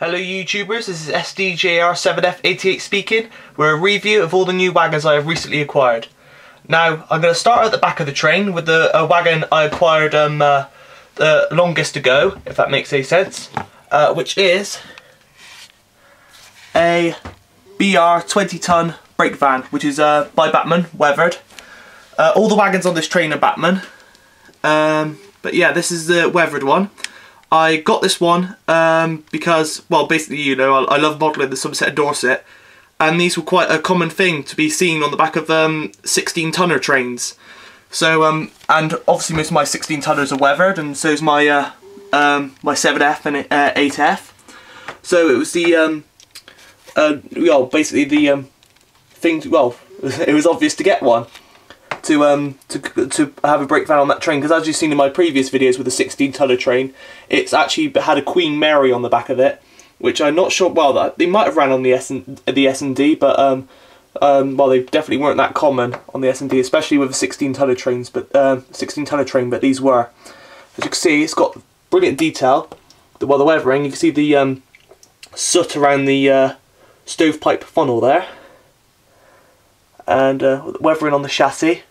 Hello YouTubers, this is SDJR7F88 speaking with a review of all the new wagons I have recently acquired. Now, I'm going to start at the back of the train with a wagon I acquired the longest ago, if that makes any sense, which is a BR 20-ton brake van, which is by Bachmann, weathered. All the wagons on this train are Bachmann, but yeah, this is the weathered one. I got this one because, well, basically, you know, I love modelling the Somerset and Dorset, and these were quite a common thing to be seen on the back of 16-tonner trains. So, and obviously most of my 16-tonners are weathered, and so is my my 7F and 8F. So it was the well, basically the thing. Well, it was obvious to get one to have a brake van on that train, because as you've seen in my previous videos with the 16-tonner train, it's actually had a Queen Mary on the back of it, which I'm not sure. Well, they might have ran on the S&D, but well, they definitely weren't that common on the S&D, especially with the 16-tonner trains. But 16-tonner train, but these were. As you can see, it's got brilliant detail. The weathering, you can see the soot around the stovepipe funnel there, and weathering on the chassis.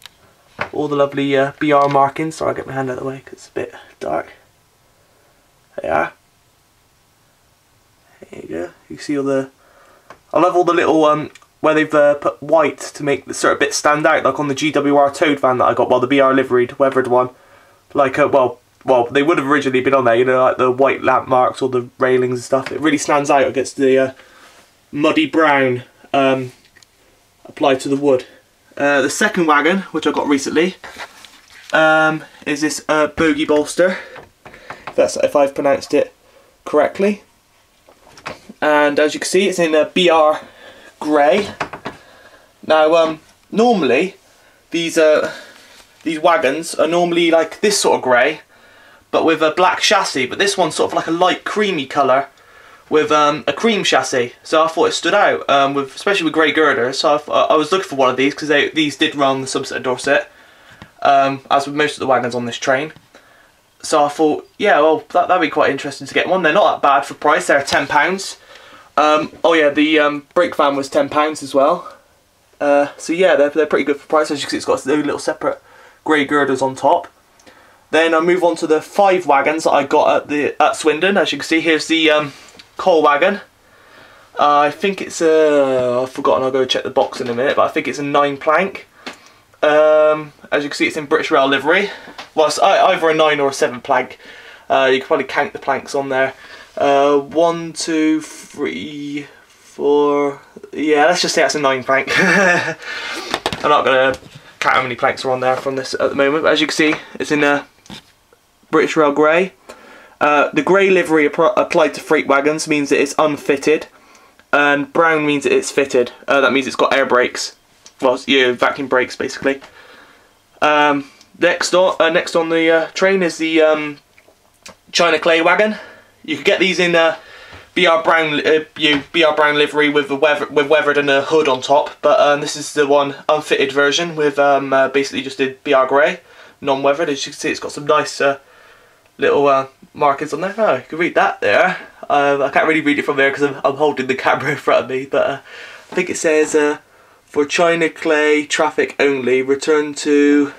All the lovely BR markings. Sorry, I'll get my hand out of the way because it's a bit dark. There you are. There you go. You see all the... I love all the little where they've put white to make the sort of bit stand out, like on the GWR Toad van that I got, well, the BR liveried, weathered one. Like, well, they would have originally been on there, you know, like the white lamp marks or the railings and stuff. It really stands out against the muddy brown applied to the wood. The second wagon, which I got recently, is this Bogey Bolster, if I've pronounced it correctly. And as you can see, it's in a BR grey. Now, normally these wagons are normally like this sort of grey, but with a black chassis. But this one's sort of like a light creamy colour with a cream chassis, so I thought it stood out, especially with grey girders. So I was looking for one of these because these did run the Somerset and Dorset, as with most of the wagons on this train. So I thought, yeah, well, that'd be quite interesting to get one. They're not that bad for price. They're £10. Oh yeah, the brake van was £10 as well. So yeah, they're pretty good for price. As you can see, it's got those little separate grey girders on top. Then I move on to the 5 wagons that I got at Swindon. As you can see, here's the coal wagon. I think it's a... I've forgotten, I'll go check the box in a minute, but I think it's a 9 plank. As you can see, it's in British Rail livery. Well, it's either a 9 or a 7 plank. You can probably count the planks on there. 1, 2, 3, 4... Yeah, let's just say that's a 9 plank. I'm not going to count how many planks are on there from this at the moment, but as you can see, it's in a British Rail grey. The grey livery applied to freight wagons means that it's unfitted, and brown means that it's fitted. That means it's got air brakes. Well, yeah, vacuum brakes basically. Next on the train is the China clay wagon. You could get these in BR brown livery with weathered and a hood on top, but this is the one unfitted version with basically just a BR grey, non-weathered. As you can see, it's got some nice little markings on there. Oh, you can read that there. I can't really read it from there because I'm holding the camera in front of me, but I think it says for China clay traffic only, return to...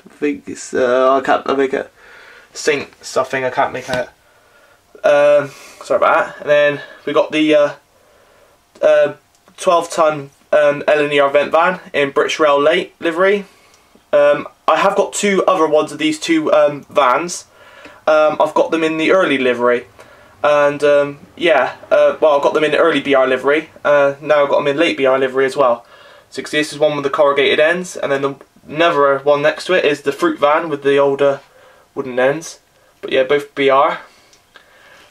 I think it's I can't make it Saint something. I can't make it. Sorry about that. And then we got the 12-ton L&ER vent van in British Rail livery. I have got 2 other ones of these 2 vans. I've got them in the early livery, and yeah, well, I've got them in early BR livery. Now I've got them in late BR livery as well. So you can see this is one with the corrugated ends, and then another one next to it is the fruit van with the older wooden ends. But yeah, both BR.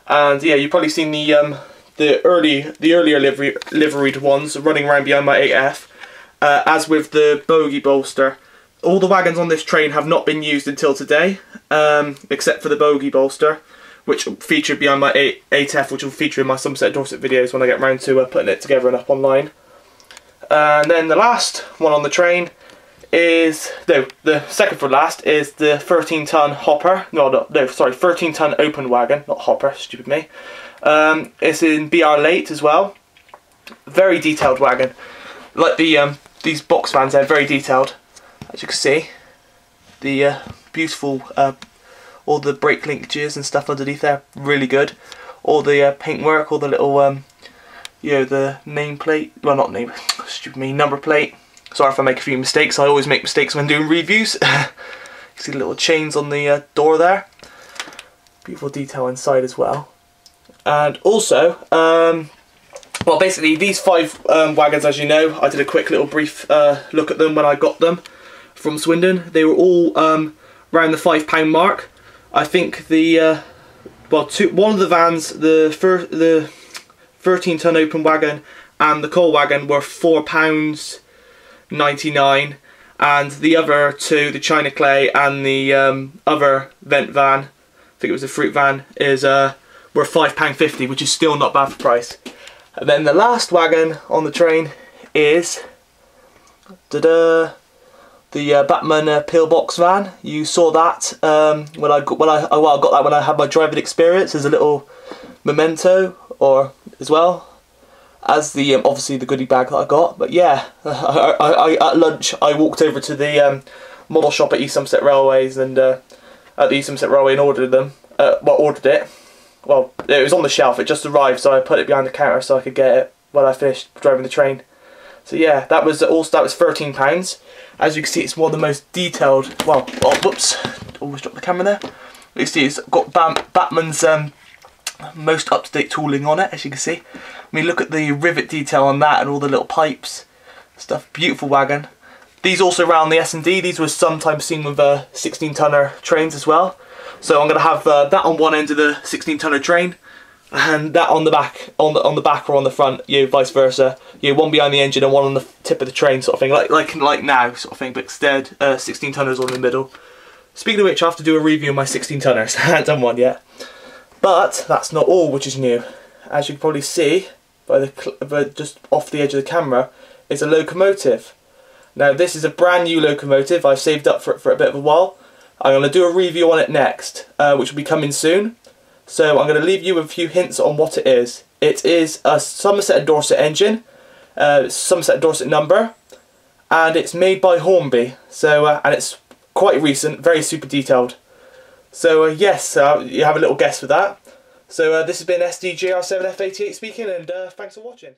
And yeah, you've probably seen the earlier liveried ones running around behind my 8F. As with the Bogey Bolster, all the wagons on this train have not been used until today, except for the Bogey Bolster, which featured behind my 8F, which will feature in my Somerset Dorset videos when I get round to putting it together and up online. And then the last one on the train is, no, the second from last is the 13-ton hopper. No, sorry, 13-ton open wagon, not hopper, stupid me. It's in BR late as well. Very detailed wagon. Like the these box vans, they're very detailed. As you can see, the beautiful, all the brake linkages and stuff underneath there, really good. All the paintwork, all the little, you know, the nameplate, well not name, stupid me, number plate. Sorry if I make a few mistakes, I always make mistakes when doing reviews. You see the little chains on the door there. Beautiful detail inside as well. And also, well basically these 5 wagons, as you know, I did a quick little brief look at them when I got them from Swindon. They were all around the £5 mark. I think the, one of the vans, the 13-ton open wagon and the coal wagon were £4.99, and the other 2, the China Clay and the other vent van, I think it was a fruit van, is were £5.50, which is still not bad for price. And then the last wagon on the train is the Bachmann pillbox van. You saw that when I got that when I had my driving experience as a little memento, or as well as the obviously the goodie bag that I got. But yeah, I at lunch I walked over to the model shop at East Somerset Railways and at the East Somerset Railway and ordered them. Ordered it. Well, it was on the shelf. It just arrived, so I put it behind the counter so I could get it when I finished driving the train. So yeah, that was £13. As you can see, it's one of the most detailed. Well, oh, whoops, almost dropped the camera there. You see, it's got Bachmann's most up-to-date tooling on it, as you can see. I mean, look at the rivet detail on that and all the little pipes stuff. Beautiful wagon. These also ran the S&D. These were sometimes seen with 16-tonner trains as well. So I'm going to have that on one end of the 16-tonner train, and that on the back, on the back or on the front, you know, vice versa. You know, one behind the engine and one on the tip of the train, sort of thing, like now, sort of thing. But instead, 16-tonners on the middle. Speaking of which, I have to do a review of my 16-tonners. I haven't done one yet. But that's not all which is new. As you can probably see by just off the edge of the camera, is a locomotive. Now this is a brand new locomotive. I've saved up for it for a bit of a while. I'm going to do a review on it next, which will be coming soon. So I'm going to leave you with a few hints on what it is. It is a Somerset and Dorset engine, Somerset and Dorset number, and it's made by Hornby. So and it's quite recent, very super detailed. So yes, you have a little guess with that. So this has been SDJR7F88 speaking, and thanks for watching.